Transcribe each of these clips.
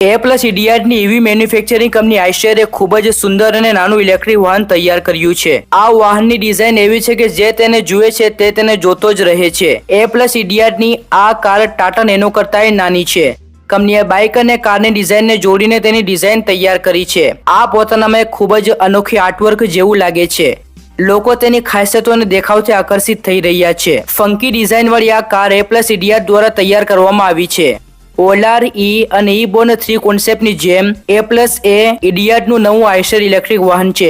A+EDIAD ની એવી manufacturing company આઈશરે ખૂબ જ સુંદર અને નાનું ઇલેક્ટ્રિક વાહન તૈયાર કર્યું છે। આ વાહનની ડિઝાઇન એવી છે કે જે તેને જુએ છે તે તેને જોતો જ રહે છે। A+EDIAD ની આ કાર ટાટા નેનો કરતાં નાની છે। કંપનીએ બાઇક અને કારની ડિઝાઇનને જોડીને તેની ડિઝાઇન તૈયાર કરી છે। આ પોતાનામાં ખૂબ જ અનોખી આર્ટવર્ક જેવું લાગે છે। લોકો તેની ખાસિયતો અને દેખાવથી આકર્ષિત થઈ રહ્યા છે। ફંકી ડિઝાઇન વાળી આ કાર A+EDIAD દ્વારા તૈયાર કરવામાં આવી છે। ઓલાર અને E-Born 3 કોન્સેપ્ટની જેમ A+EDIAD નું નવું આઈશર ઇલેક્ટ્રિક વાહન છે।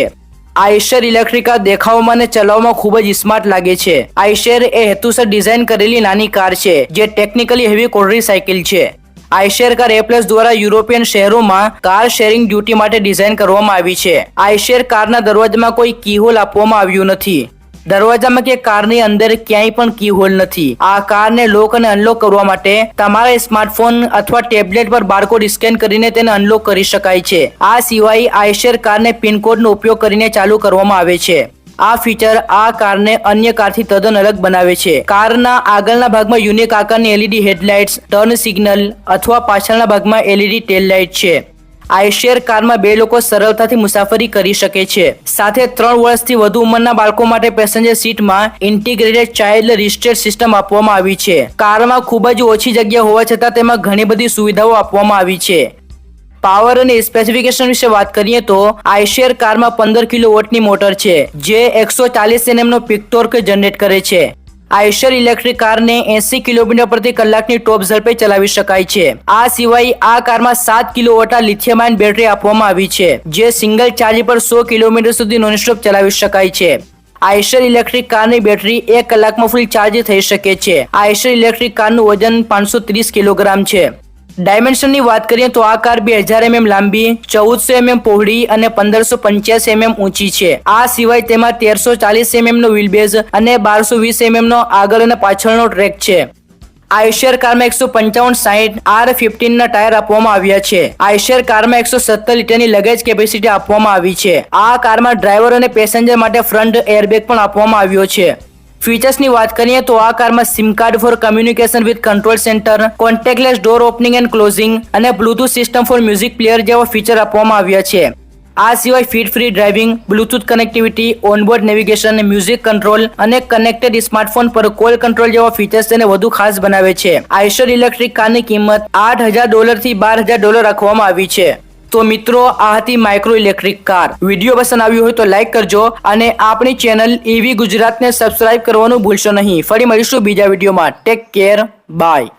આઈશર ઇલેક્ટ્રિક કાર દેખાવમાં અને ચલાવવામાં ખૂબ જ સ્માર્ટ લાગે છે। આઈશર એ હેતુસર ડિઝાઇન કરેલી નાની કાર છે જે ટેકનિકલી હેવી કોડરી સાયકલ છે। આઈશર કાર A+ દ્વારા યુરોપિયન શહેરોમાં કાર શેરિંગ ડ્યુટી માટે ડિઝાઇન કરવામાં આવી છે। આઈશર કારના દરવાજામાં કોઈ કીહોલ આપવામાં આવ્યું નથી। દરવાજામાં કે કારની અંદર ક્યાંય પણ કીહોલ નથી। આ કારને લોક અને અનલોક કરવા માટે તમારા સ્માર્ટફોન અથવા ટેબ્લેટ પર બારકોડ સ્કેન કરીને તેને અનલોક કરી શકાય છે। આ સિવાય આઈશર કારને પિનકોડનો ઉપયોગ કરીને ચાલુ કરવામાં આવે છે। આ ફીચર આ કારને અન્ય કારથી તદ્દન અલગ બનાવે છે। કારના આગળના ભાગમાં યુનિક આકારની LED હેડલાઇટ્સ, ટર્ન સિગ્નલ અથવા પાછળના ભાગમાં LED ટેલ લાઇટ છે। આઈશર કારમાં બે લોકો સરળતાથી મુસાફરી કરી શકે છે। સાથે 3 વર્ષથી વધુ ઉંમરના બાળકો માટે પેસેન્જર સીટમાં ઇન્ટિગ્રેટેડ ચાઇલ્ડ રિસ્ટ્રેટ સિસ્ટમ આપવામાં આવી છે। કારમાં ખૂબ જ ઓછી જગ્યા હોવા છતાં તેમાં ઘણી બધી સુવિધાઓ આપવામાં આવી છે। પાવર અને સ્પેસિફિકેશન વિશે વાત કરીએ તો આઈશર કારમાં 15 કિલોવોટની મોટર છે જે 140 Nm નો પીક ટોર્ક જનરેટ કરે છે। આઈશર ઇલેક્ટ્રિક કારને 80 કિલોમીટર પ્રતિ કલાકની ટોપ ઝડપે ચલાવી શકાય છે। આ સિવાય આ કારમાં 7 કિલોવોટ લિથિયમ આયન બેટરી આપવામાં આવી છે જે સિંગલ ચાર્જ પર 100 કિલોમીટર સુધી નોનસ્ટોપ ચલાવી શકાય છે। આઈશર ઇલેક્ટ્રિક કારની બેટરી 1 કલાકમાં ફૂલ ચાર્જ થઈ શકે છે। આઈશર ઇલેક્ટ્રિક કારનું વજન 530 કિલોગ્રામ છે। ડાયમેન્શનની વાત કરીએ તો આ કાર 2000 mm લાંબી, 1400 mm પહોળી અને 1585 mm ઊંચી છે। આ સિવાય તેમાં 1340 mm નો વ્હીલબેઝ અને 1220 mm નો આગળ અને પાછળનો ટ્રેક છે। આઈશર કારમાં 155/60 R15 ના ટાયર આપવામાં આવ્યા છે। આઈશર કારમાં 117 લિટરની લગેજ કેપેસિટી આપવામાં આવી છે। આ કારમાં ડ્રાઈવર અને પેસેન્જર માટે ફ્રન્ટ એરબેગ પણ આપવામાં આવ્યો છે। ફીચર્સની વાત કરીએ તો આ કારમાં sim card for communication with control centre, contactless door opening and closing અને Bluetooth system for music player જેવા ફીચર આપવામાં આવ્યા છે। આ સિવાય ફીડ free driving, Bluetooth connectivity, onboard navigation, music control અને કનેક્ટેડ સ્માર્ટફોન પર કોલ કંટ્રોલ જેવા ફીચર્સ તેને વધુ ખાસ બનાવે છે। આઈશર ઇલેક્ટ્રિક કારની કિંમત $8,000 થી $12,000 રાખવામાં આવી છે। તો મિત્રો આ હતી માઇક્રો ઇલેક્ટ્રિક કાર। વિડીયો પસંદ આવ્યો હોય તો લાઈક કરજો અને આપણી ચેનલ EV ગુજરાતને સબસ્ક્રાઇબ કરવાનું ભૂલશો નહીં। ફરી મળીશું બીજા વિડીયોમાં। Take care, by.